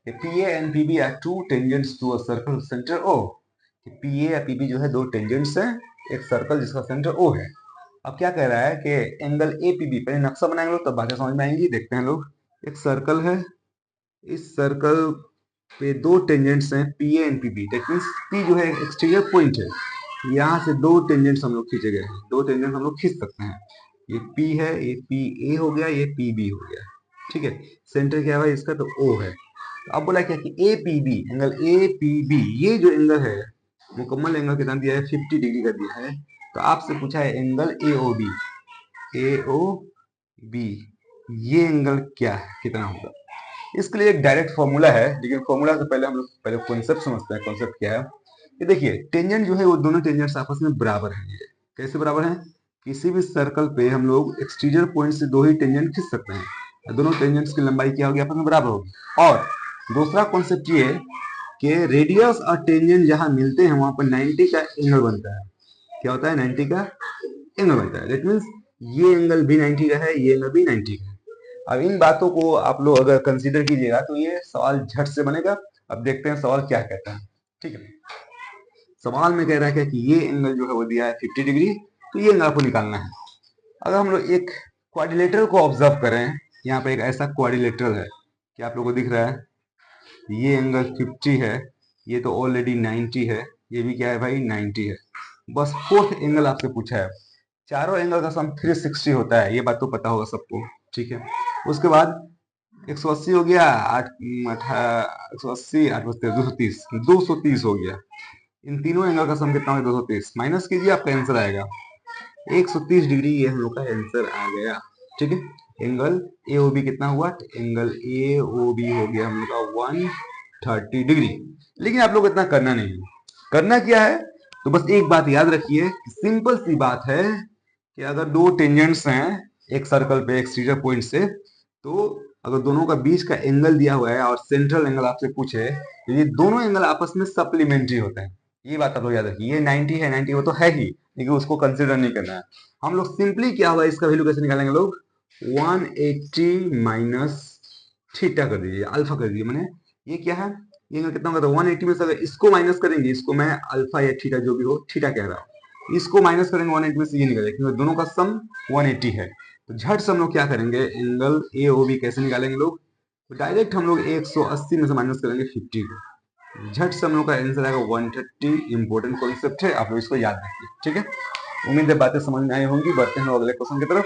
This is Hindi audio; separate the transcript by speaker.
Speaker 1: PA and PB are two tangents to a circle centre O। PA या PB जो है दो टेंजेंट्स हैं एक सर्कल जिसका सेंटर O है। अब क्या कह रहा है कि एंगल APB, पहले नक्शा बनाएंगे लोग तब बातें समझ में आएंगी। देखते हैं लोग, एक सर्कल है, इस सर्कल पे दो टेंजेंट्स हैं PA and PB। That means P जो है एक्सटीरियर पॉइंट है, यहाँ से दो टेंजेंट्स हम लोग खींचे गए हैं, दो टेंजेंट्स हम लोग खींच सकते हैं। ये P है, ये PA हो गया, ये PB हो गया, ठीक है। सेंटर क्या है इसका, तो O है। तो अब बोला क्या कि APB, एंगल APB, ये जो एंगल है मुकम्मल एंगल कितना दिया है, 50 डिग्री का दिया है। तो आपसे पूछा है एंगल AOB, AOB ये एंगल क्या है, कितना होगा। इसके लिए एक डायरेक्ट फॉर्मूला है, लेकिन फॉर्मूला से पहले हम लोग पहले कॉन्सेप्ट समझते हैं। कॉन्सेप्ट क्या है, ये देखिए टेंजेंट जो है वो दोनों टेंजेंट्स आपस में बराबर हैं। ये कैसे बराबर हैं, किसी भी सर्कल पे हम लोग एक्सटीरियर पॉइंट से दो ही टेंजेंट खींच सकते हैं, दोनों टेंजेंट्स की लंबाई क्या होगी, आपस में बराबर होगी। और दूसरा कॉन्सेप्ट ये है कि रेडियस और टेंजेंट जहां मिलते हैं वहां पर 90 का एंगल बनता है। क्या होता है, 90 का एंगल बनता है। दैट मीन्स ये एंगल भी 90 का है, ये एंगल भी 90 का है। अब इन बातों को आप लोग अगर कंसीडर कीजिएगा तो ये सवाल झट से बनेगा। अब देखते हैं सवाल क्या कहता है, ठीक है। सवाल में कह रहा है कि ये एंगल जो है वो दिया है 50 डिग्री, तो ये एंगल आपको निकालना है। अगर हम लोग एक क्वाड्रिलेटरल को ऑब्जर्व करें, यहाँ पे एक ऐसा क्वाड्रिलेटरल है, क्या आप लोगों को दिख रहा है, ये एंगल 50 है, ये तो ऑलरेडी 90 है, ये भी क्या है भाई 90 है। बस फोर्थ एंगल आपसे पूछा है। चारों एंगल का सम 360 होता है, ये बात तो पता होगा सबको, ठीक है। उसके बाद 180 हो गया, 180 8 230, 230 हो गया। इन तीनों एंगल का सम कितना होगा, 230। माइनस कीजिए, आपका आंसर आएगा 130 डिग्री। ये हम लोग का आंसर आ गया, ठीक है। एंगल AOB कितना हुआ, एंगल AOB हो गया हम लोग का 130 डिग्री। लेकिन आप लोग इतना करना नहीं है, करना क्या है, तो बस एक बात याद रखिए, सिंपल सी बात है कि अगर दो टेंजेंट्स हैं एक सर्कल पे एक्सटीरियर पॉइंट से, तो अगर दोनों का बीच का एंगल दिया हुआ है और सेंट्रल एंगल आपसे पूछे, तो ये दोनों एंगल आपस में सप्लीमेंट्री होते हैं। ये बात आप लोग याद रखिए, ये 90 है, 90 वो तो है ही, लेकिन उसको कंसिडर नहीं करना है। हम लोग सिंपली क्या होगा, इसका वैल्यू कैसे निकालेंगे लोग, 180 माइनस थीटा कर दीजिए, अल्फा कर दीजिए। मैंने ये क्या है, ये एंगल कितना होगा, तो 180 में से अगर इसको माइनस करेंगे, इसको मैं अल्फा या थीटा जो भी हो थीटा कह रहा हूँ, इसको माइनस करेंगे 180 में से, ये निकलेगा क्योंकि दोनों का सम 180 है। तो झट से हम लोग क्या करेंगे, एंगल AOB कैसे निकालेंगे लोग, तो डायरेक्ट हम लोग 180 में से माइनस करेंगे 50 को, झट से हम लोग का आंसर आएगा 130। इंपॉर्टेंट कॉन्सेप्ट है, आप लोग इसको याद रखिए, ठीक है। उम्मीद है बातें समझ में आई होंगी। बढ़ते हैं अगले क्वेश्चन की तरफ।